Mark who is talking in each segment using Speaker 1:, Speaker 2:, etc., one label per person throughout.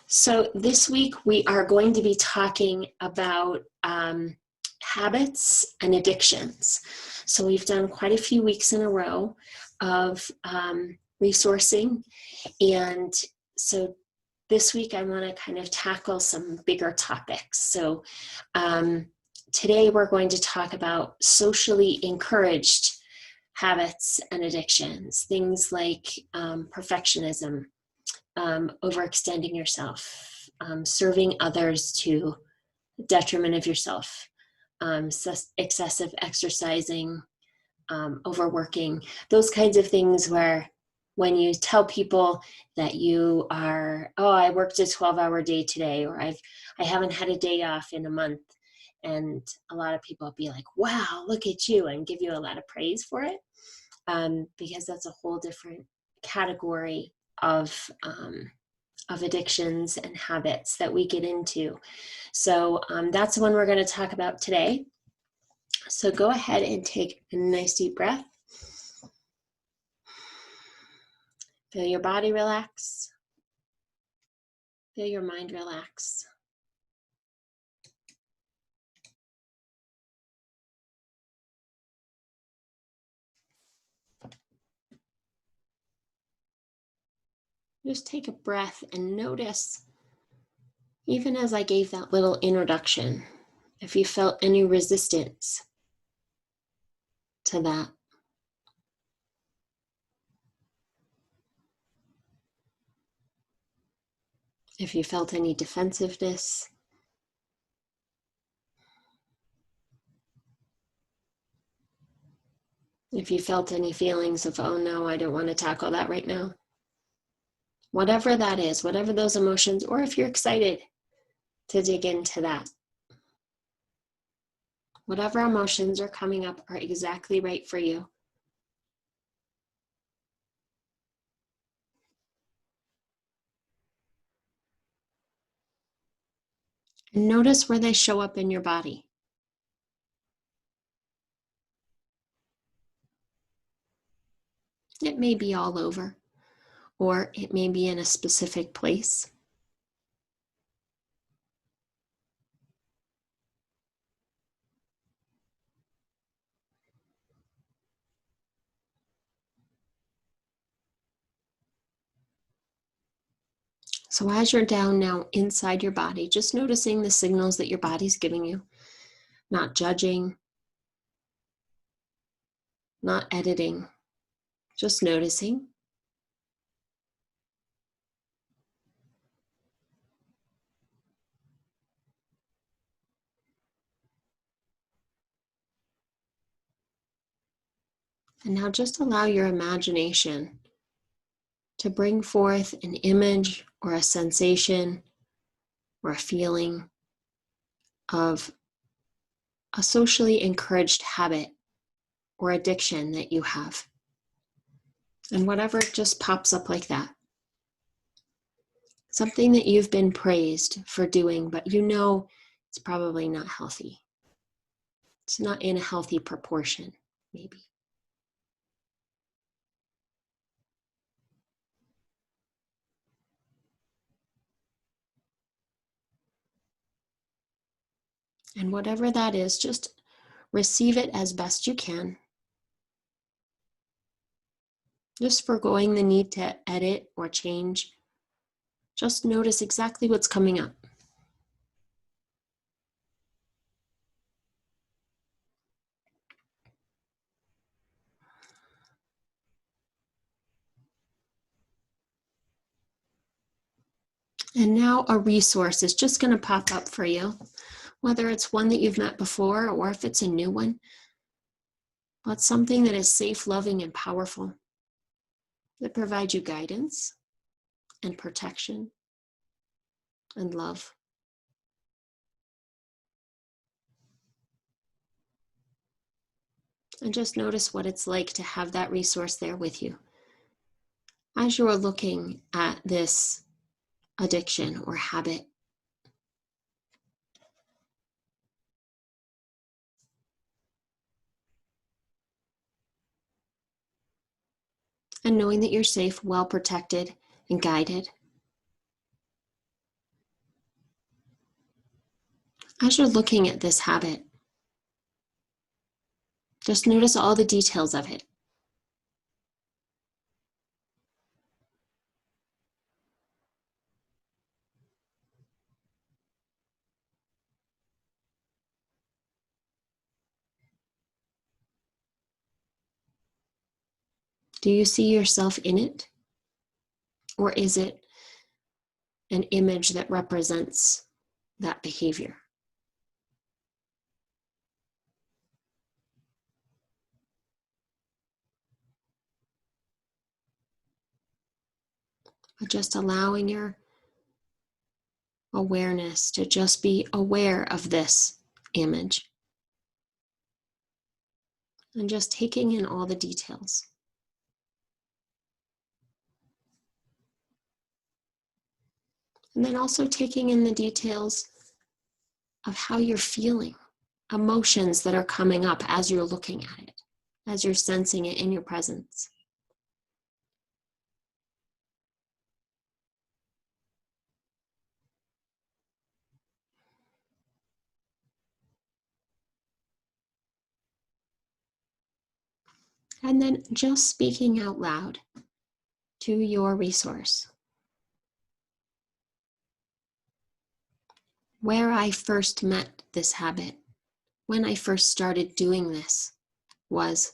Speaker 1: So this week we are going to be talking about habits and addictions. So we've done quite a few weeks in a row of resourcing. And so this week I want to kind of tackle some bigger topics. So today we're going to talk about socially encouraged habits and addictions, things like perfectionism, overextending yourself, serving others to the detriment of yourself, excessive exercising, overworking, those kinds of things where when you tell people that you are, oh, I worked a 12-hour day today, or I haven't had a day off in a month, and a lot of people will be like, wow, look at you, and give you a lot of praise for it, because that's a whole different category of addictions and habits that we get into. So that's the one we're going to talk about today. So go ahead and take a nice deep breath. Feel your body relax. Feel your mind relax. Just take a breath and notice, even as I gave that little introduction, if you felt any resistance to that. If you felt any defensiveness. If you felt any feelings of, oh no, I don't want to tackle that right now. Whatever that is, whatever those emotions, or if you're excited to dig into that. Whatever emotions are coming up are exactly right for you. And notice where they show up in your body. It may be all over, or it may be in a specific place. So as you're down now inside your body, just noticing the signals that your body's giving you, not judging, not editing, just noticing. And now just allow your imagination to bring forth an image or a sensation or a feeling of a socially encouraged habit or addiction that you have. And whatever just pops up like that. Something that you've been praised for doing, but you know it's probably not healthy. It's not in a healthy proportion, maybe. And whatever that is, just receive it as best you can. Just forgoing the need to edit or change. Just notice exactly what's coming up. And now a resource is just going to pop up for you, whether it's one that you've met before or if it's a new one. But something that is safe, loving, and powerful, that provides you guidance and protection and love. And just notice what it's like to have that resource there with you as you're looking at this addiction or habit. And knowing that you're safe, well protected, and guided. As you're looking at this habit, just notice all the details of it. Do you see yourself in it? Or is it an image that represents that behavior? But just allowing your awareness to just be aware of this image and just taking in all the details. And then also taking in the details of how you're feeling, emotions that are coming up as you're looking at it, as you're sensing it in your presence. And then just speaking out loud to your resource. Where I first met this habit, when I first started doing this, was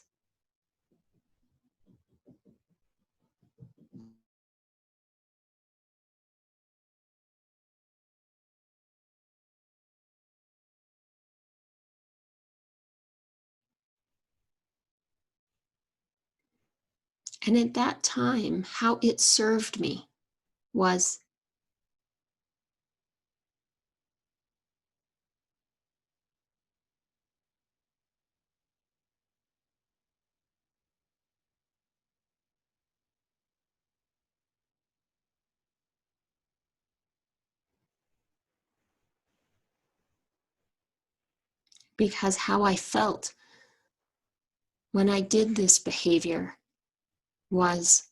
Speaker 1: and at that time, how it served me was because how I felt when I did this behavior was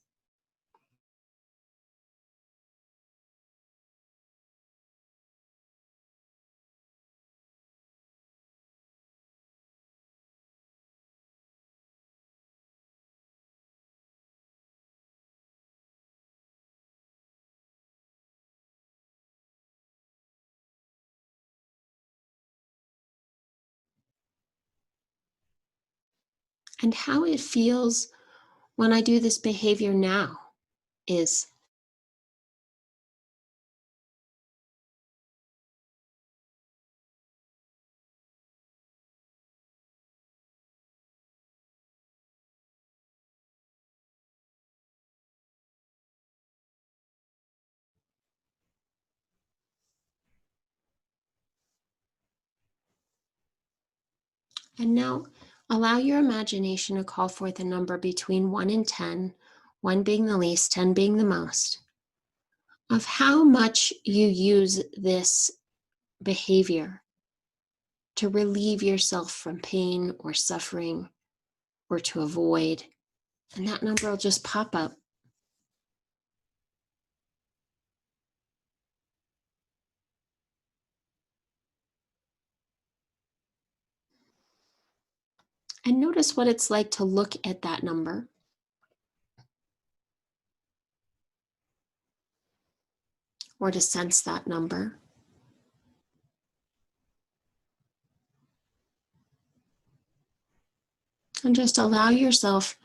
Speaker 1: and how it feels when I do this behavior now is and now allow your imagination to call forth a number between 1 and 10, 1 being the least, 10 being the most, of how much you use this behavior to relieve yourself from pain or suffering or to avoid. And that number will just pop up. And notice what it's like to look at that number. Or to sense that number. And just allow yourself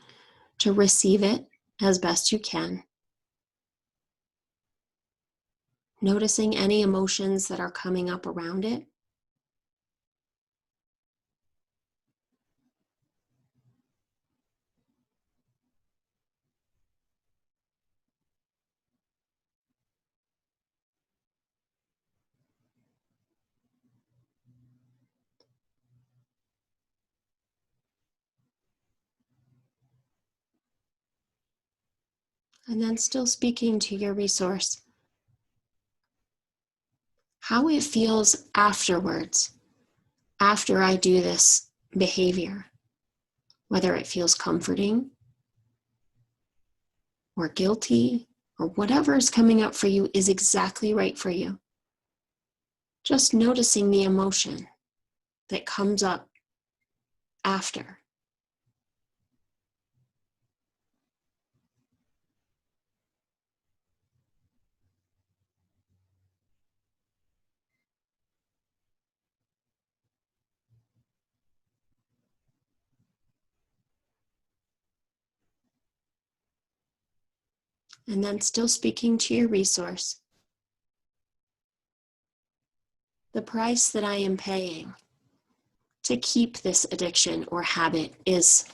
Speaker 1: to receive it as best you can. Noticing any emotions that are coming up around it. And then still speaking to your resource. How it feels afterwards, after I do this behavior. Whether it feels comforting or guilty or whatever is coming up for you is exactly right for you. Just noticing the emotion that comes up after. And then still speaking to your resource, the price that I am paying to keep this addiction or habit is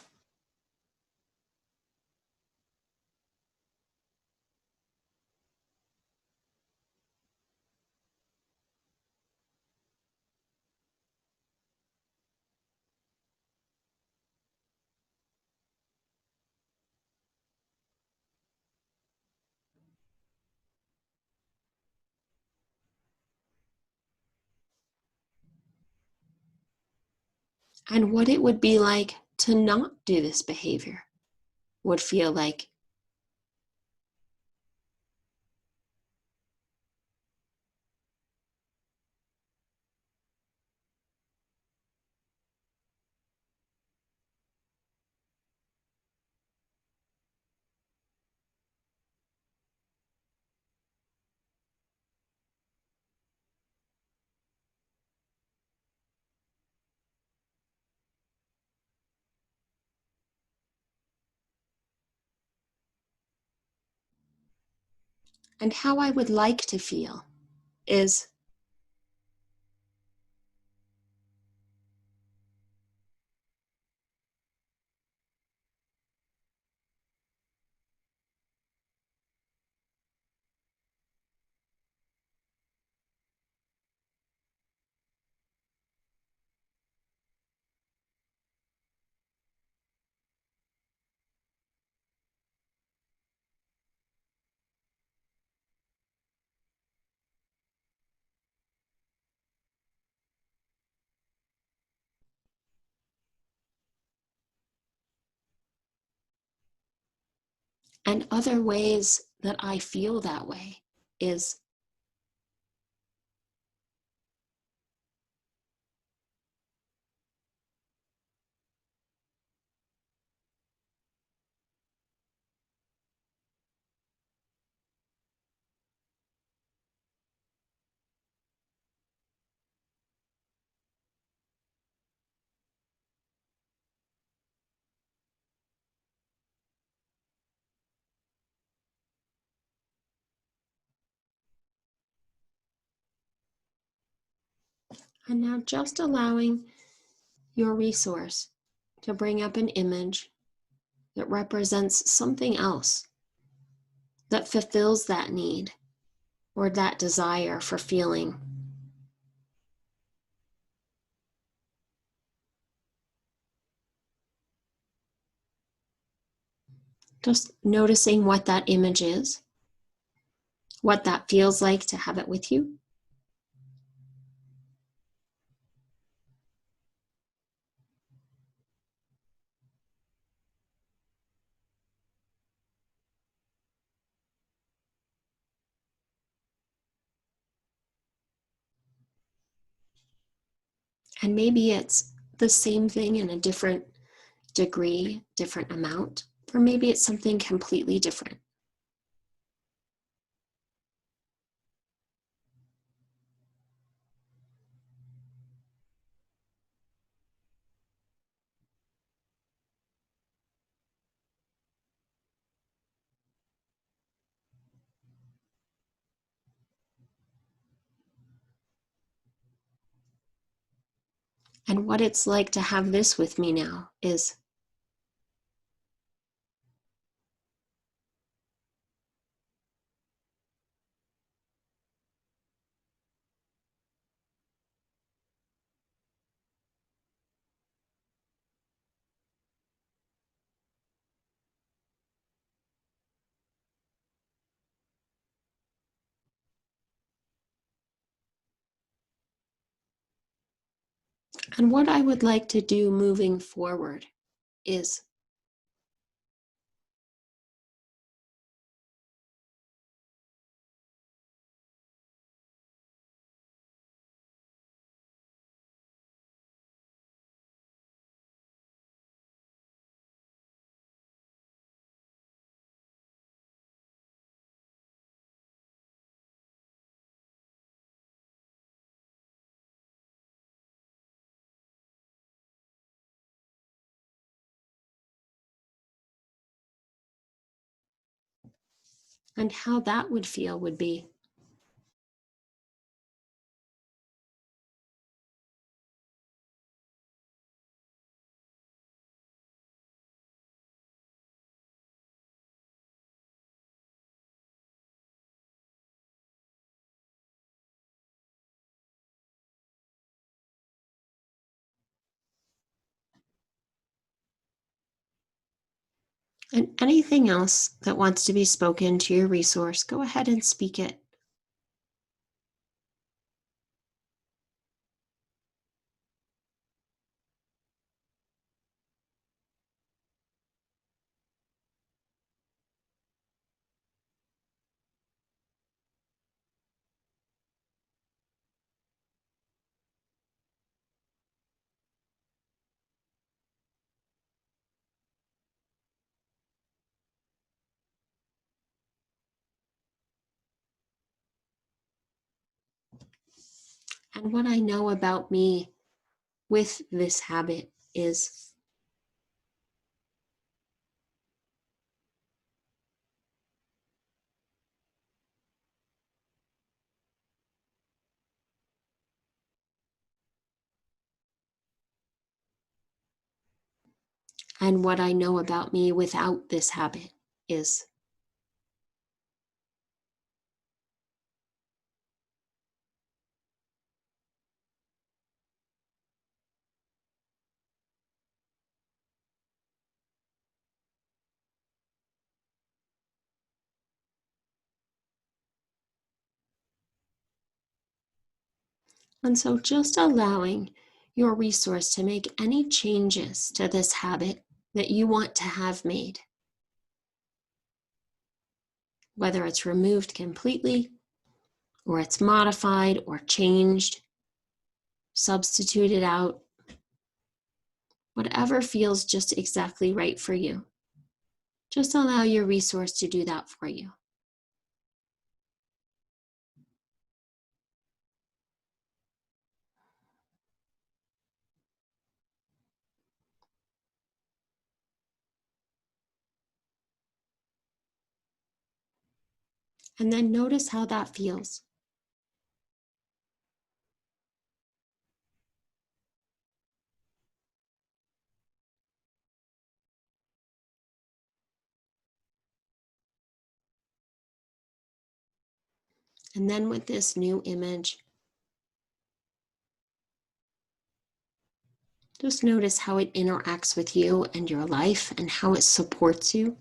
Speaker 1: and what it would be like to not do this behavior would feel like. And how I would like to feel is and other ways that I feel that way is and now just allowing your resource to bring up an image that represents something else that fulfills that need or that desire for feeling. Just noticing what that image is, what that feels like to have it with you. And maybe it's the same thing in a different degree, different amount, or maybe it's something completely different. And what it's like to have this with me now is and what I would like to do moving forward is And how that would feel would be and anything else that wants to be spoken to your resource, go ahead and speak it. And what I know about me with this habit is and what I know about me without this habit is and so just allowing your resource to make any changes to this habit that you want to have made, whether it's removed completely or it's modified or changed, substituted out, whatever feels just exactly right for you. Just allow your resource to do that for you. And then notice how that feels. And then with this new image, just notice how it interacts with you and your life and how it supports you.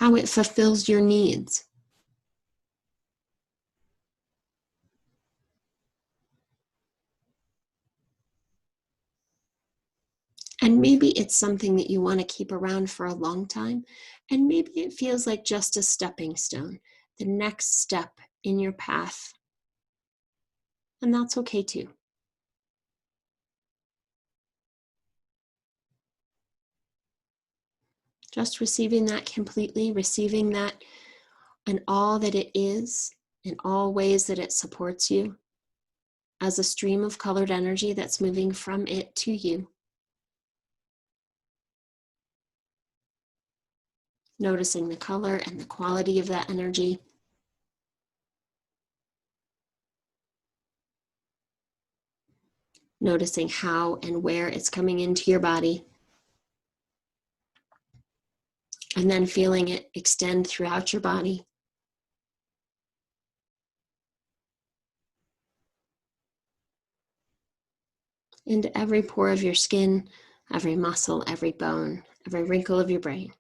Speaker 1: How it fulfills your needs. And maybe it's something that you want to keep around for a long time. And maybe it feels like just a stepping stone, the next step in your path. And that's okay too. Just receiving that completely, receiving that and all that it is, in all ways that it supports you, as a stream of colored energy that's moving from it to you. Noticing the color and the quality of that energy. Noticing how and where it's coming into your body. And then feeling it extend throughout your body. Into every pore of your skin, every muscle, every bone, every wrinkle of your brain.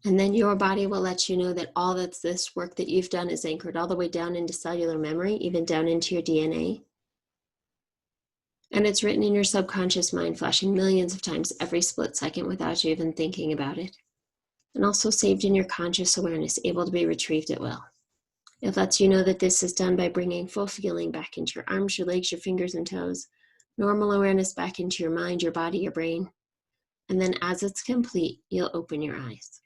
Speaker 1: And then your body will let you know that all that's this work that you've done is anchored all the way down into cellular memory, even down into your DNA. And it's written in your subconscious mind, flashing millions of times every split second without you even thinking about it. And also saved in your conscious awareness, able to be retrieved at will. It lets you know that this is done by bringing full feeling back into your arms, your legs, your fingers and toes, normal awareness back into your mind, your body, your brain. And then as it's complete, you'll open your eyes.